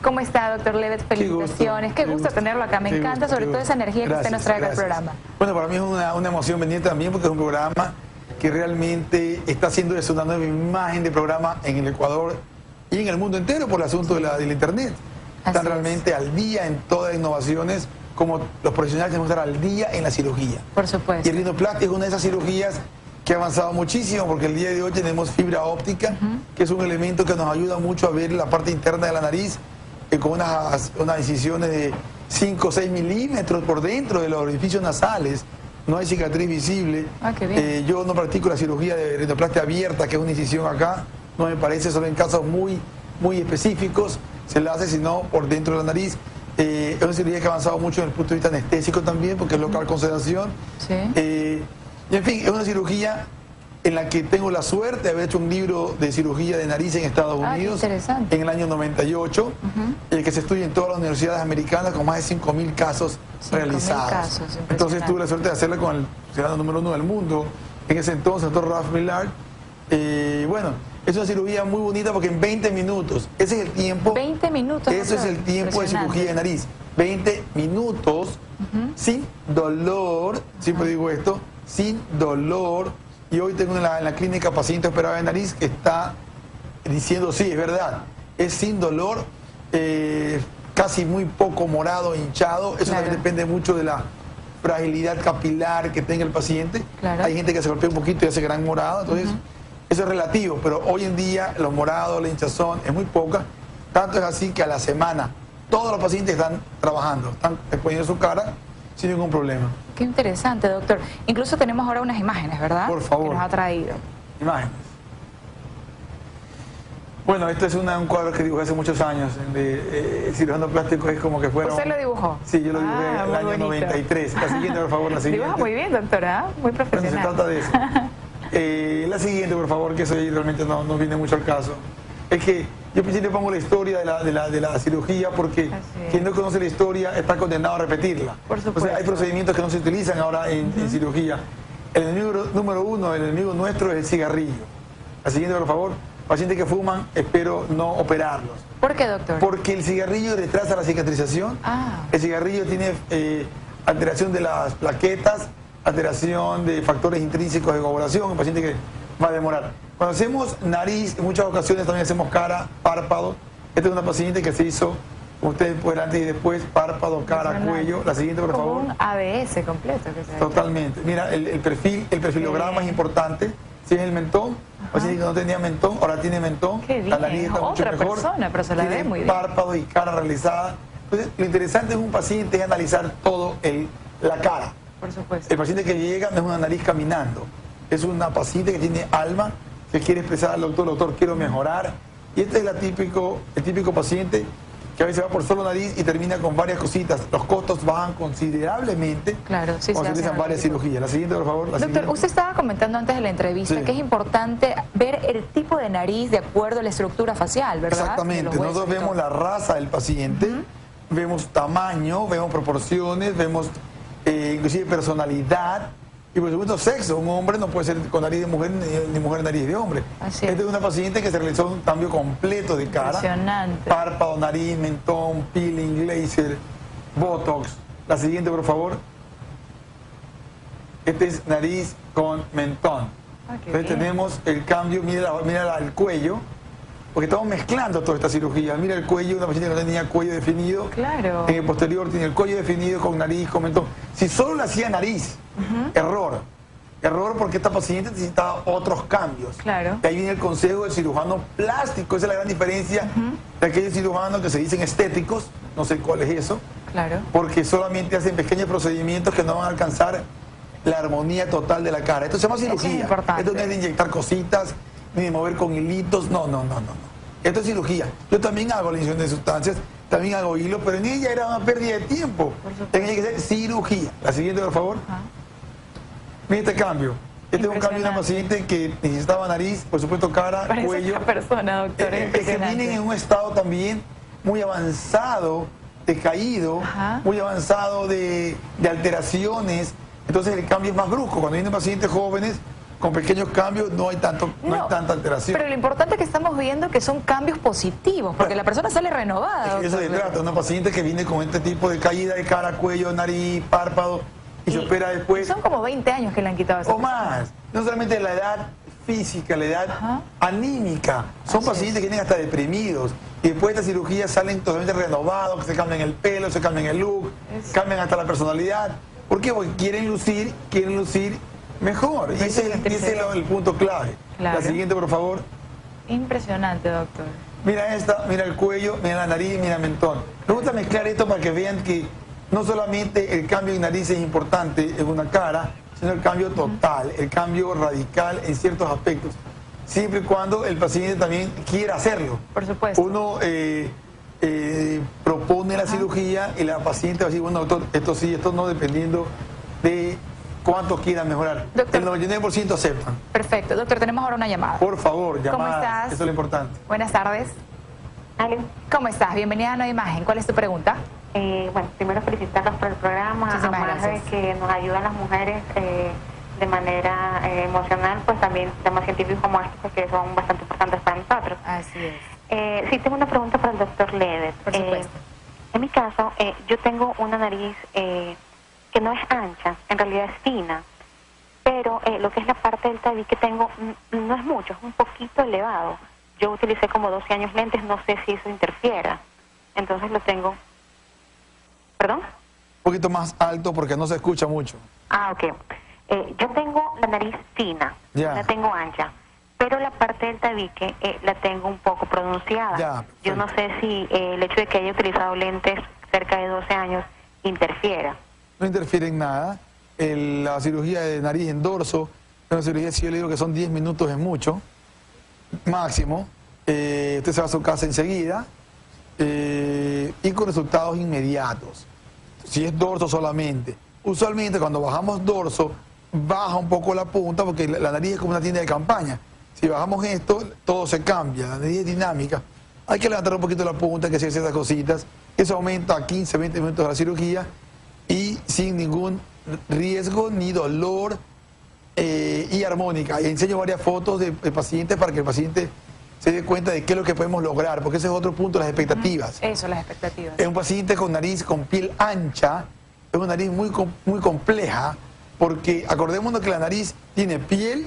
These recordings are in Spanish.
¿Cómo está, doctor Levet? Felicitaciones. Qué gusto tenerlo acá. Me encanta sobre todo esa energía que usted nos trae al programa. Bueno, para mí es una emoción venir también porque es un programa que realmente está haciendo eso una nueva imagen de programa en el Ecuador y en el mundo entero por el asunto del Internet. Están realmente al día en todas las innovaciones, como los profesionales tenemos que estar al día en la cirugía. Por supuesto. Y el rinoplastia es una de esas cirugías que ha avanzado muchísimo, porque el día de hoy tenemos fibra óptica, que es un elemento que nos ayuda mucho a ver la parte interna de la nariz, con unas incisiones de 5 o 6 milímetros por dentro de los orificios nasales. No hay cicatriz visible. Qué bien. Yo no practico la cirugía de rinoplastia abierta, que es una incisión acá. No me parece, solo en casos muy específicos se la hace, sino por dentro de la nariz. Es una cirugía que ha avanzado mucho desde el punto de vista anestésico también, porque es local con sedación. Sí. Y en fin, es una cirugía en la que tengo la suerte de haber hecho un libro de cirugía de nariz en Estados Unidos en el año 98, el que se estudia en todas las universidades americanas con más de 5.000 casos realizados. Entonces tuve la suerte de hacerla con el ciudadano número 1 del mundo, en ese entonces, el doctor Ralph Millard. Bueno, es una cirugía muy bonita porque en 20 minutos, ese es el tiempo. 20 minutos. Ese es el tiempo de cirugía de nariz. 20 minutos sin dolor, siempre digo esto, sin dolor. Y hoy tengo en la clínica paciente operada de nariz que está diciendo, sí, es verdad, es sin dolor, casi muy poco morado, hinchado. Eso también depende mucho de la fragilidad capilar que tenga el paciente. Hay gente que se golpea un poquito y hace gran morado, entonces eso es relativo, pero hoy en día los morados, la hinchazón es muy poca. Tanto es así que a la semana todos los pacientes están trabajando, están exponiendo su cara sin ningún problema. Qué interesante, doctor. Incluso tenemos ahora unas imágenes, ¿verdad? Por favor. Que nos ha traído. Imágenes. Bueno, esto es un cuadro que dibujé hace muchos años. El cirujano plástico es como que fuera... ¿Usted lo dibujó? Sí, yo lo dibujé en el año bonito. 93. La siguiente, por favor, la siguiente. Dibuja muy bien, doctora. Muy profesional. Bueno, se trata de eso. La siguiente, por favor, que eso ahí realmente no viene mucho al caso. Es que yo siempre pongo la historia de la cirugía porque quien no conoce la historia está condenado a repetirla. Por supuesto. O sea, hay procedimientos que no se utilizan ahora en cirugía. El enemigo número uno, el enemigo nuestro es el cigarrillo. La siguiente, por favor. Pacientes que fuman, espero no operarlos. ¿Por qué, doctor? Porque el cigarrillo retrasa la cicatrización. El cigarrillo tiene alteración de las plaquetas, alteración de factores intrínsecos de coagulación, el paciente que va a demorar. Cuando hacemos nariz, en muchas ocasiones también hacemos cara, párpado. Esta es una paciente que se hizo, como ustedes pueden antes y después, párpado, cara, cuello. La siguiente, por favor. Un ABS completo. Que se Totalmente. Mira, el perfilograma es importante. Si es el mentón, paciente que no tenía mentón, ahora tiene mentón. La nariz está mucho mejor. Persona, pero se la ve muy bien. Párpado y cara realizada. Entonces, lo interesante de un paciente es analizar todo la cara. Por supuesto. El paciente que llega no es una nariz caminando, es una paciente que tiene alma, que quiere expresar al doctor, quiero mejorar. Y este es el típico paciente que a veces va por solo nariz y termina con varias cositas. Los costos bajan considerablemente cuando se utilizan varias cirugías. La siguiente, por favor. Doctor, usted estaba comentando antes de la entrevista que es importante ver el tipo de nariz de acuerdo a la estructura facial, ¿verdad? Exactamente. Nosotros vemos la raza del paciente, vemos tamaño, vemos proporciones, vemos inclusive personalidad y por supuesto sexo. Un hombre no puede ser con nariz de mujer ni mujer nariz de hombre. Esta es una paciente que se realizó un cambio completo de cara. Impresionante. Párpado, nariz, mentón, peeling, laser, botox. La siguiente, por favor. Este es nariz con mentón. Entonces tenemos el cambio, mira el cuello. Porque estamos mezclando toda esta cirugía. Mira el cuello, una paciente que no tenía cuello definido. Claro. En el posterior tiene el cuello definido con nariz, con mentón. Si solo le hacía nariz, error. Error porque esta paciente necesitaba otros cambios. Claro. Y ahí viene el consejo del cirujano plástico. Esa es la gran diferencia de aquellos cirujanos que se dicen estéticos. No sé cuál es eso. Claro. Porque solamente hacen pequeños procedimientos que no van a alcanzar la armonía total de la cara. Esto se llama cirugía. Esto no es de inyectar cositas, ni de mover con hilitos. No. Esto es cirugía. Yo también hago la inyección de sustancias, también hago hilos, pero en ella era una pérdida de tiempo. Tenía que ser cirugía. La siguiente, por favor. Mira este cambio. Este es un cambio de una paciente que necesitaba nariz, por supuesto cara, cuello. Esa persona, doctor, es que vienen en un estado también muy avanzado, decaído, muy avanzado de alteraciones. Entonces el cambio es más brusco. Cuando vienen pacientes jóvenes, con pequeños cambios no hay tanta alteración. Pero lo importante es que estamos viendo que son cambios positivos, porque la persona sale renovada. Eso se trata, una paciente que viene con este tipo de caída de cara, cuello, nariz, párpado, y se opera después. Son como 20 años que le han quitado esa o más, no solamente la edad física, la edad anímica. Son pacientes que vienen hasta deprimidos y después de esta cirugía salen totalmente renovados, que se cambian el pelo, se cambian el look, cambian hasta la personalidad. ¿Por qué? Porque quieren lucir mejor. Y ese es el punto clave. Claro. La siguiente, por favor. Impresionante, doctor. Mira esta, mira el cuello, mira la nariz, mira el mentón. Me gusta mezclar esto para que vean que no solamente el cambio de nariz es importante en una cara, sino el cambio total, el cambio radical en ciertos aspectos. Siempre y cuando el paciente también quiera hacerlo. Por supuesto. Uno propone la cirugía y la paciente va a decir, bueno, doctor, esto sí, esto no, dependiendo de cuántos quieran mejorar. Doctor, el 99% aceptan. Perfecto. Doctor, tenemos ahora una llamada. Por favor, llamada. ¿Cómo estás? Eso es lo importante. Buenas tardes. ¿Aló? ¿Cómo estás? Bienvenida a Nueva Imagen. ¿Cuál es tu pregunta? Bueno, primero felicitarlos por el programa. Muchísimas Además gracias. de que nos ayudan las mujeres de manera emocional, pues también temas científicos como estos que son bastante importantes para nosotros. Así es. Sí, tengo una pregunta para el doctor Ledet. Por supuesto. En mi caso, yo tengo una nariz que no es ancha, en realidad es fina, pero lo que es la parte del tabique que tengo no es mucho, es un poquito elevado. Yo utilicé como 12 años lentes, no sé si eso interfiera. Entonces lo tengo... ¿Perdón? Un poquito más alto porque no se escucha mucho. Ah, ok. Yo tengo la nariz fina, la tengo ancha, pero la parte del tabique la tengo un poco pronunciada. Yo no sé si el hecho de que haya utilizado lentes cerca de 12 años interfiera. No interfiere en nada. La cirugía de nariz en dorso, una cirugía, si yo le digo que son 10 minutos es mucho, máximo. Usted se va a su casa enseguida y con resultados inmediatos. Si es dorso solamente. Usualmente cuando bajamos dorso, baja un poco la punta porque la nariz es como una tienda de campaña. Si bajamos esto, todo se cambia, la nariz es dinámica. Hay que levantar un poquito la punta, hay que hacer ciertas cositas. Eso aumenta a 15, 20 minutos de la cirugía y sin ningún riesgo ni dolor y armónica. Y enseño varias fotos de pacientes para que el paciente se dé cuenta de qué es lo que podemos lograr, porque ese es otro punto, las expectativas. Eso, las expectativas. Es un paciente con nariz, con piel ancha, es una nariz muy compleja, porque acordémonos que la nariz tiene piel,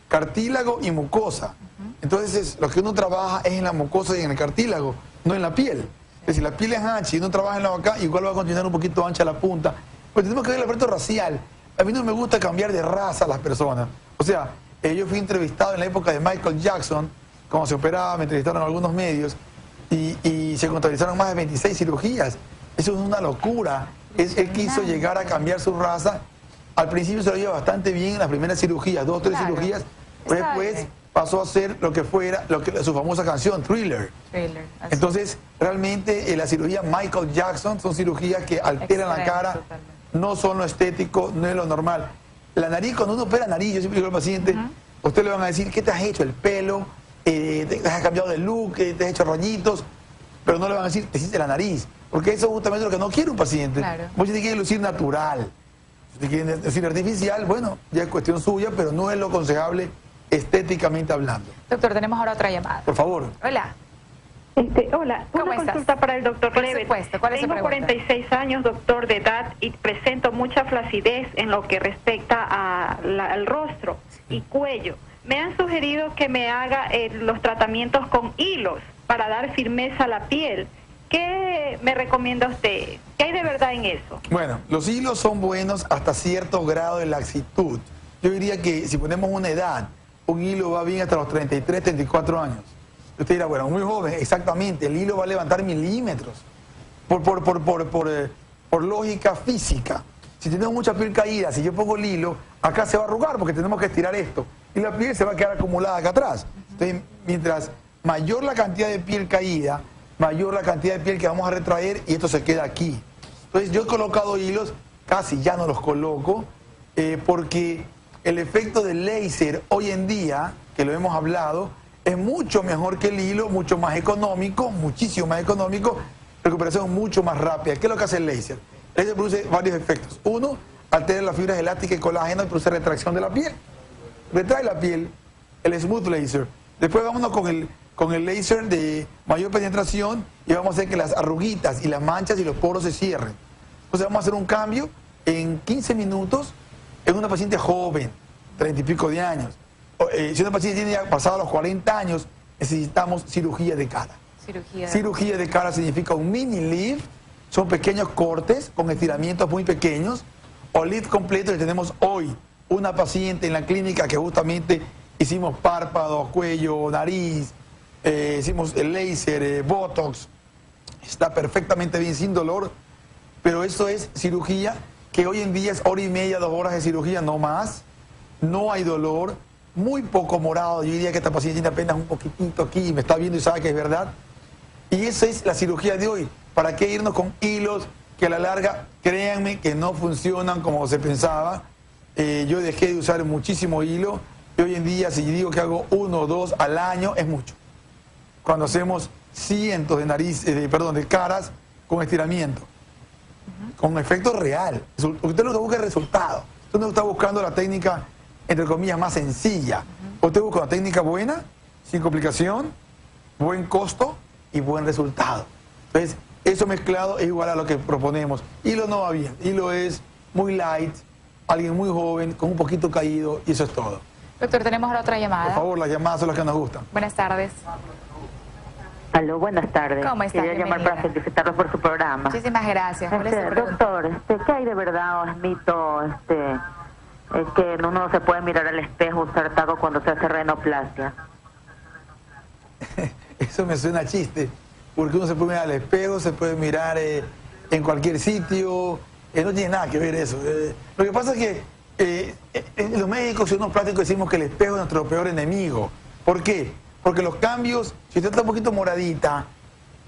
cartílago y mucosa. Entonces, lo que uno trabaja es en la mucosa y en el cartílago, no en la piel. Es decir, la piel es ancha y uno trabaja en la boca, igual va a continuar un poquito ancha la punta. Pues tenemos que ver el aspecto racial. A mí no me gusta cambiar de raza a las personas. O sea, yo fui entrevistado en la época de Michael Jackson, cuando se operaba, me entrevistaron algunos medios y se contabilizaron más de 26 cirugías. Eso es una locura. Él quiso llegar a cambiar su raza. Al principio se lo lleva bastante bien en las primeras cirugías, 2 o 3 cirugías. Después pasó a hacer lo que fuera, su famosa canción, Thriller. Entonces, realmente la cirugía Michael Jackson son cirugías que alteran la cara, no son lo estético, no es lo normal. La nariz, cuando uno opera nariz, yo siempre digo al paciente, usted le van a decir, ¿qué te has hecho? El pelo, te has cambiado de look, te has hecho roñitos, pero no le van a decir, te hiciste la nariz, porque eso es justamente lo que no quiere un paciente. Muchos te quieren lucir natural. Si te quieren decir artificial, bueno, ya es cuestión suya, pero no es lo aconsejable estéticamente hablando. Doctor, tenemos ahora otra llamada. Por favor. Hola. Hola, una consulta para el doctor Levet. ¿Cuál es su pregunta? Tengo 46 años, doctor, de edad y presento mucha flacidez en lo que respecta al rostro y cuello. Me han sugerido que me haga los tratamientos con hilos para dar firmeza a la piel. ¿Qué me recomienda usted? ¿Qué hay de verdad en eso? Bueno, los hilos son buenos hasta cierto grado de laxitud. Yo diría que si ponemos una edad, un hilo va bien hasta los 33, 34 años. Usted dirá, bueno, muy joven, exactamente, el hilo va a levantar milímetros. Por lógica física. Si tenemos mucha piel caída, si yo pongo el hilo, acá se va a arrugar porque tenemos que estirar esto. Y la piel se va a quedar acumulada acá atrás. Entonces, mientras mayor la cantidad de piel caída, mayor la cantidad de piel que vamos a retraer y esto se queda aquí. Entonces, yo he colocado hilos, casi ya no los coloco, porque el efecto del láser hoy en día, que lo hemos hablado, es mucho mejor que el hilo, mucho más económico, muchísimo más económico, recuperación mucho más rápida. ¿Qué es lo que hace el láser? El láser produce varios efectos. Uno, altera las fibras elásticas y colágeno y produce retracción de la piel. retrae la piel, el smooth laser. Después vámonos con el laser de mayor penetración y vamos a hacer que las arruguitas y las manchas y los poros se cierren. Entonces vamos a hacer un cambio en 15 minutos en una paciente joven, 30 y pico de años. Si una paciente tiene ya pasado los 40 años, necesitamos cirugía de cara. Cirugía de cara significa un mini lift, son pequeños cortes con estiramientos muy pequeños, o lift completo que tenemos hoy. Una paciente en la clínica que justamente hicimos párpados, cuello, nariz, hicimos el láser, botox, está perfectamente bien, sin dolor, pero eso es cirugía que hoy en día es hora y media, 2 horas de cirugía, no más, no hay dolor, muy poco morado, yo diría que esta paciente tiene apenas un poquitito aquí y me está viendo y sabe que es verdad. Y esa es la cirugía de hoy. ¿Para qué irnos con hilos que a la larga, créanme, que no funcionan como se pensaba? Yo dejé de usar muchísimo hilo y hoy en día si digo que hago 1 o 2 al año es mucho. Cuando hacemos cientos de de caras con estiramiento, con efecto real. Usted lo que busca es resultado. Usted no está buscando la técnica, entre comillas, más sencilla. Usted busca una técnica buena, sin complicación, buen costo y buen resultado. Entonces, eso mezclado es igual a lo que proponemos. Hilo no va bien. Hilo es muy light, alguien muy joven, con un poquito caído, y eso es todo. Doctor, tenemos ahora otra llamada. Por favor, las llamadas son las que nos gustan. Buenas tardes. Aló, buenas tardes. ¿Cómo está? Quería llamar para felicitarlos por su programa. Muchísimas gracias. ¿Cuál es su pregunta? Doctor, ¿qué hay de verdad o es mito es que uno no se puede mirar al espejo usar taco cuando se hace renoplastia? Eso me suena a chiste, porque uno se puede mirar al espejo, se puede mirar en cualquier sitio, no tiene nada que ver eso. Lo que pasa es que los médicos y unos plásticos decimos que el espejo es nuestro peor enemigo. ¿Por qué? Porque los cambios, si usted está un poquito moradita,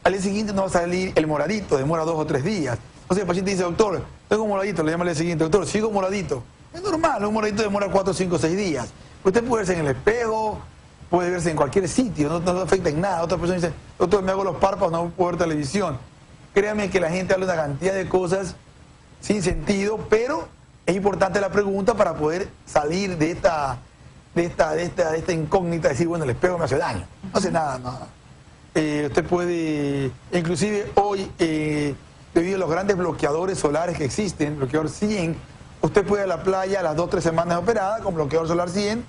al día siguiente no va a salir el moradito, demora 2 o 3 días. Entonces el paciente dice, doctor, tengo un moradito, le llama al día siguiente, doctor, sigo moradito. Es normal, un moradito demora 4, 5, 6 días. Usted puede verse en el espejo, puede verse en cualquier sitio, no afecta en nada. Otra persona dice, doctor, me hago los párpados, no puedo ver televisión. Créame que la gente habla de una cantidad de cosas sin sentido, pero es importante la pregunta para poder salir de esta incógnita, decir, bueno, el espejo me hace daño. No hace nada, no. Usted puede, inclusive hoy, debido a los grandes bloqueadores solares que existen, bloqueador 100, usted puede ir a la playa a las 2 o 3 semanas de operada con bloqueador solar 100,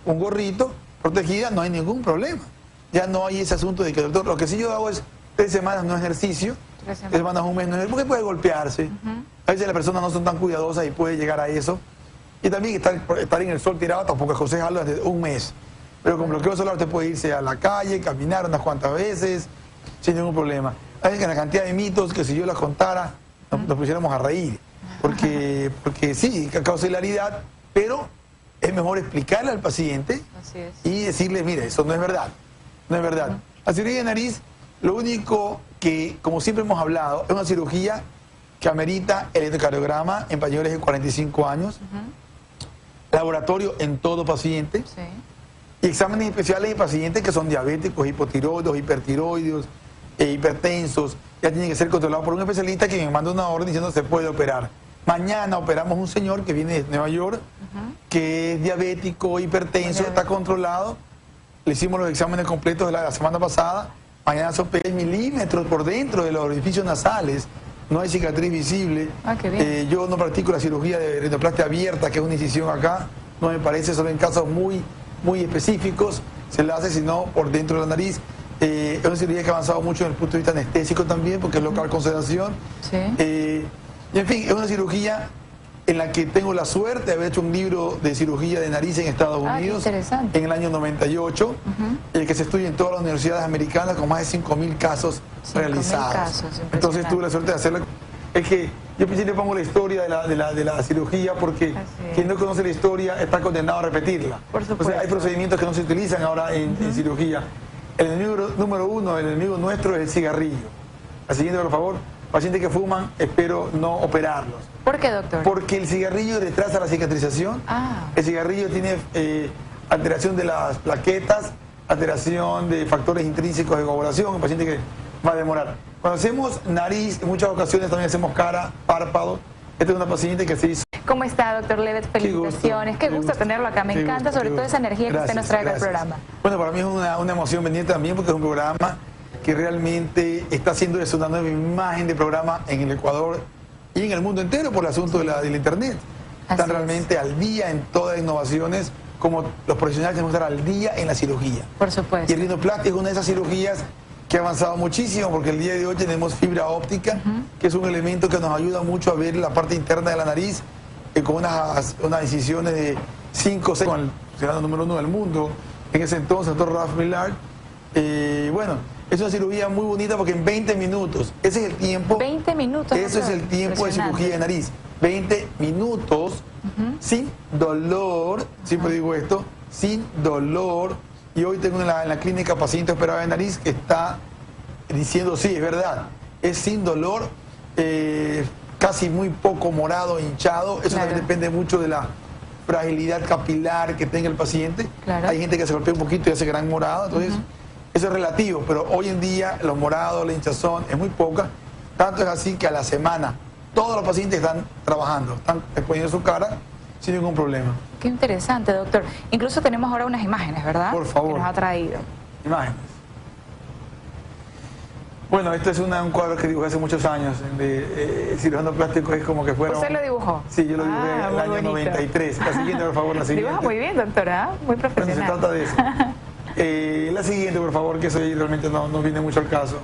un gorrito, protegida, no hay ningún problema. Ya no hay ese asunto de que, doctor, lo que sí yo hago es 3 semanas no ejercicio, 3 semanas, un mes no ejercicio, porque puede golpearse. A veces las personas no son tan cuidadosas y puede llegar a eso. Y también estar en el sol tirado tampoco es aconsejarlo desde un mes. Pero con bloqueo solar usted puede irse a la calle, caminar unas cuantas veces, sin ningún problema. Hay una cantidad de mitos que si yo las contara, nos pusiéramos a reír. Porque sí, causa hilaridad, pero es mejor explicarle al paciente y decirle, mire, eso no es verdad. No es verdad. La cirugía de nariz, lo único que, como siempre hemos hablado, es una cirugía que amerita el electrocardiograma en mayores de 45 años. Laboratorio en todo paciente, y exámenes especiales en pacientes que son diabéticos, hipotiroides, hipertiroides, hipertensos, ya tienen que ser controlados por un especialista que me manda una orden diciendo que se puede operar. Mañana operamos un señor que viene de Nueva York, que es diabético, hipertenso, está controlado, le hicimos los exámenes completos de la semana pasada, mañana son 6 milímetros por dentro de los orificios nasales, no hay cicatriz visible. Yo no practico la cirugía de rinoplastia abierta, que es una incisión acá, no me parece, solo en casos muy específicos se la hace, sino por dentro de la nariz. Es una cirugía que ha avanzado mucho desde el punto de vista anestésico también, porque es local con sedación. Y en fin, es una cirugía en la que tengo la suerte de haber hecho un libro de cirugía de nariz en Estados Unidos en el año 98, que se estudia en todas las universidades americanas con más de 5.000 casos realizados. Entonces tuve la suerte de hacerlo. Es que yo siempre pongo la historia de la cirugía porque quien no conoce la historia está condenado a repetirla. O sea, hay procedimientos que no se utilizan ahora en cirugía. El enemigo número 1, el enemigo nuestro es el cigarrillo. La siguiente, por favor. Pacientes que fuman, espero no operarlos. ¿Por qué, doctor? Porque el cigarrillo retrasa la cicatrización. El cigarrillo tiene alteración de las plaquetas, alteración de factores intrínsecos de coagulación, un paciente que va a demorar. Cuando hacemos nariz, en muchas ocasiones también hacemos cara, párpado. Esta es una paciente que se hizo ¿Cómo está, doctor Levet? Felicitaciones. Qué gusto tenerlo acá. Me encanta, sobre todo esa energía que usted nos trae al programa. Bueno, para mí es una emoción venir también porque es un programa que realmente está haciendo eso, una nueva imagen de programa en el Ecuador y en el mundo entero por el asunto de la Internet. Están realmente al día en todas las innovaciones, como los profesionales tenemos que estar al día en la cirugía. Por supuesto. Y el rinoplastia es una de esas cirugías que ha avanzado muchísimo, porque el día de hoy tenemos fibra óptica, que es un elemento que nos ayuda mucho a ver la parte interna de la nariz, con unas incisiones de 5 o 6, con el cirujano número 1 del mundo, en ese entonces, el doctor Ralph Millard. Bueno, es una cirugía muy bonita porque en 20 minutos, ese es el tiempo. 20 minutos. Ese es el tiempo de cirugía de nariz. 20 minutos, sin dolor, siempre digo esto, sin dolor. Y hoy tengo en la clínica paciente operado de nariz que está diciendo, sí, es verdad, es sin dolor, casi muy poco morado, hinchado. Eso también depende mucho de la fragilidad capilar que tenga el paciente. Hay gente que se golpea un poquito y hace gran morado, entonces eso es relativo, pero hoy en día los morados, la hinchazón es muy poca, tanto es así que a la semana todos los pacientes están trabajando, están exponiendo su cara sin ningún problema. Qué interesante, doctor. Incluso tenemos ahora unas imágenes, ¿verdad? Por favor. Que nos ha traído. Imágenes. Bueno, este es un cuadro que dibujé hace muchos años, de cirujano plástico, es como que fuera... ¿Usted lo dibujó? Sí, yo lo dibujé en el año bonito. 93. La siguiente, por favor, la siguiente. Dibuja muy bien, doctora, muy profesional. Bueno, se trata de eso. La siguiente, por favor, que eso ahí realmente no viene mucho al caso.